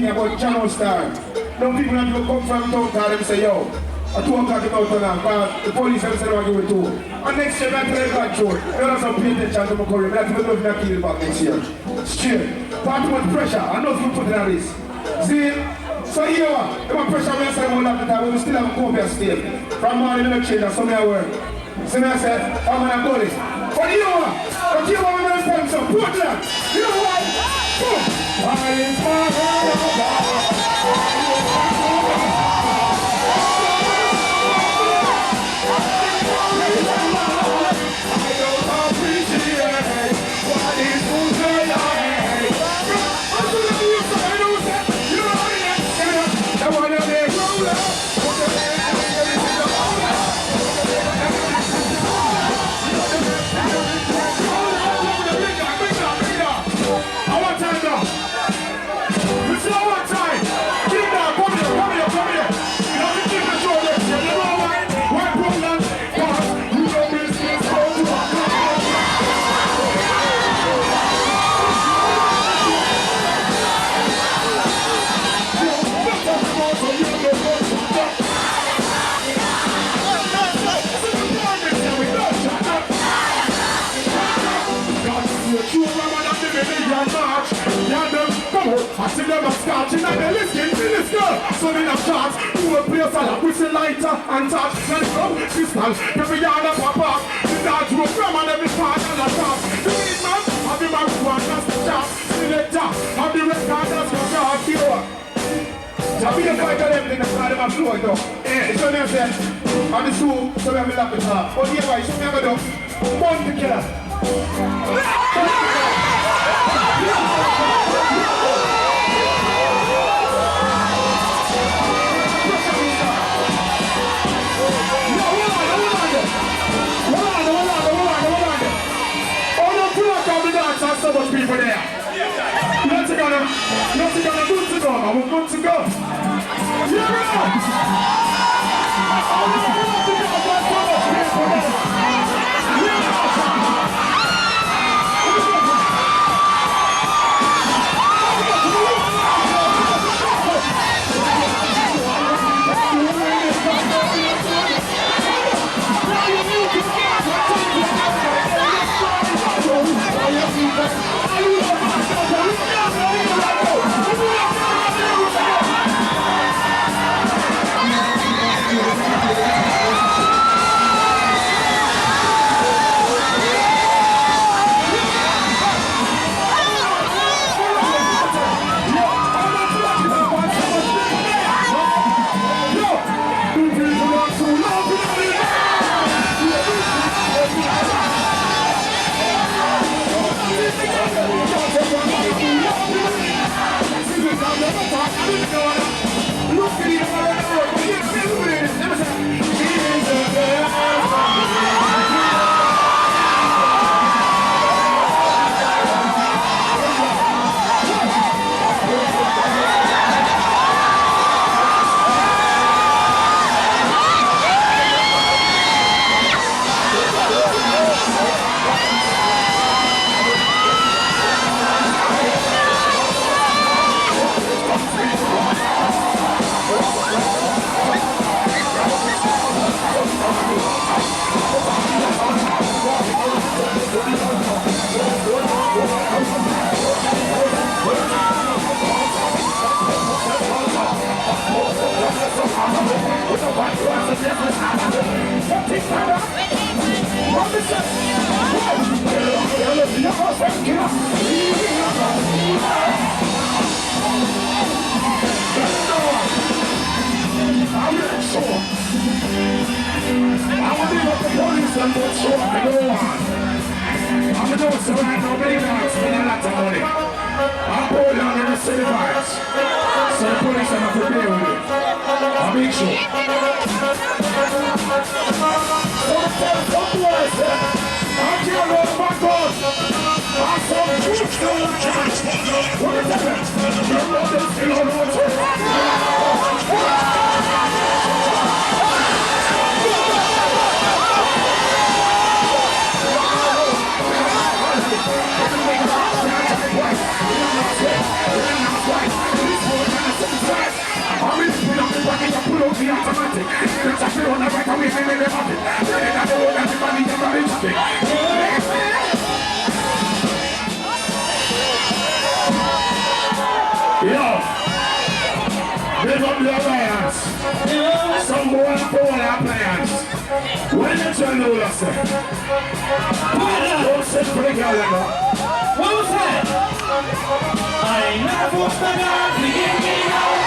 About Channel Star. Some people have to come from town call them say, yo, at 2 o'clock about tonight, but the police have said, I'll give it to you. And next year, I'm going to tell you, you have to pay attention to my career, but I'm going to kill back next year. Straight. Far too much pressure, I know if you put it on this. See? So here, the pressure we say all of the time, but we still have a copy state. From morning, I'm going to change, and some of your work. So I said, I'm going to go this. But you know what? But you know what I'm going to tell you, Portland. You know what? Boom. I see them a scotching and they listen to this girl. So in a chance, who will play a salad with a lighter and touch and come distance. Every yard of a park, the dog drew from and every part and a top. The big man, have the man who that's the job. Selector, have the record that's the job. So be the fight of everything that's not in my floor though. It's what I'm saying. I'm the school, so we have a lap with her. But here why, so we have a dog. Born to kill her. So much people there. Not gonna good to go, man. We're good to go. Yeah, man. some good show I go on. I'm going to so right now, believe me, I'm spending a lot of money. I'm going on in the city vibes. So the police are not prepared with it. I'm big show. So tell some boys that I'm here on my God. I'm some good show. What is that? You know this, you don't know what's Big up the alliance. Some boy for the appliance. When you tell me what I say? Don't say for the girl, you know. What was that? I ain't never forced my God to give me out.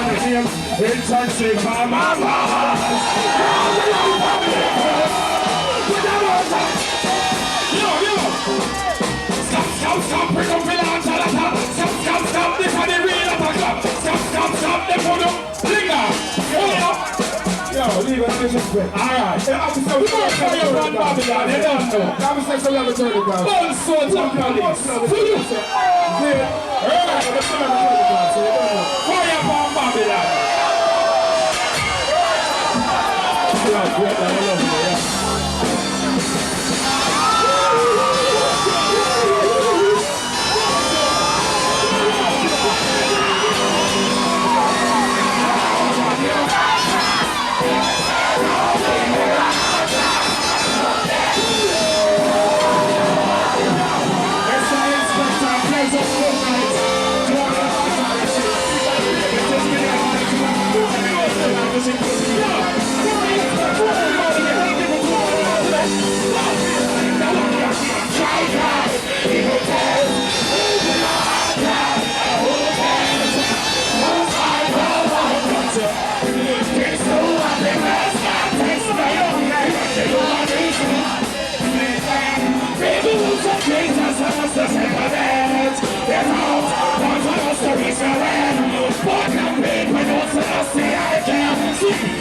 Intensive for my boss. Stop, bring up the launch at stop, this is the real attacker. Stop, them for the linger. Yo, leave it disrespect. Alright. The officer will not tell you run Babylon, you don't know. The officer will never turn it down. One swords of police. To you, sir. Alright, the officer will never turn it down, so you don't know. Fire upon Babylon. Yeah, great, I love you, yeah.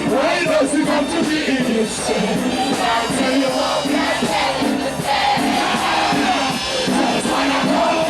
Why does it have to be idiots? I'll tell you what, that's why I'm going.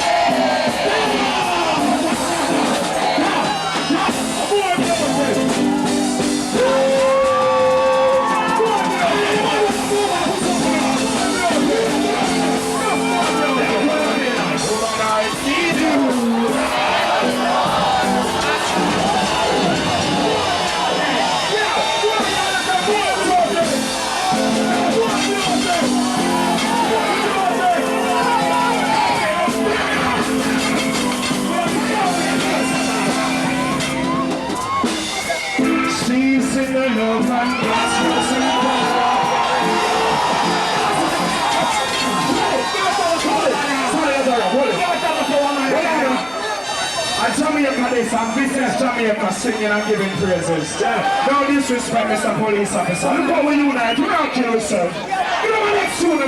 And business Jamaica singing and giving praises. Yeah. No disrespect, Mr. Police Officer. Look how we unite. You don't kill yourself. You know what next soon, man.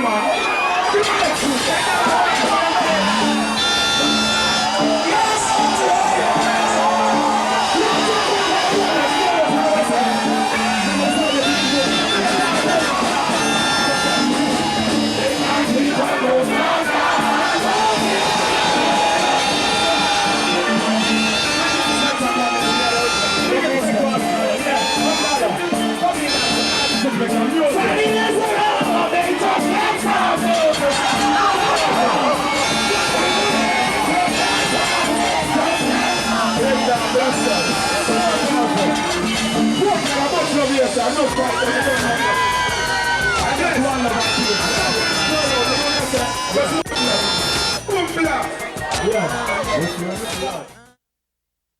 You know next soon. I'm not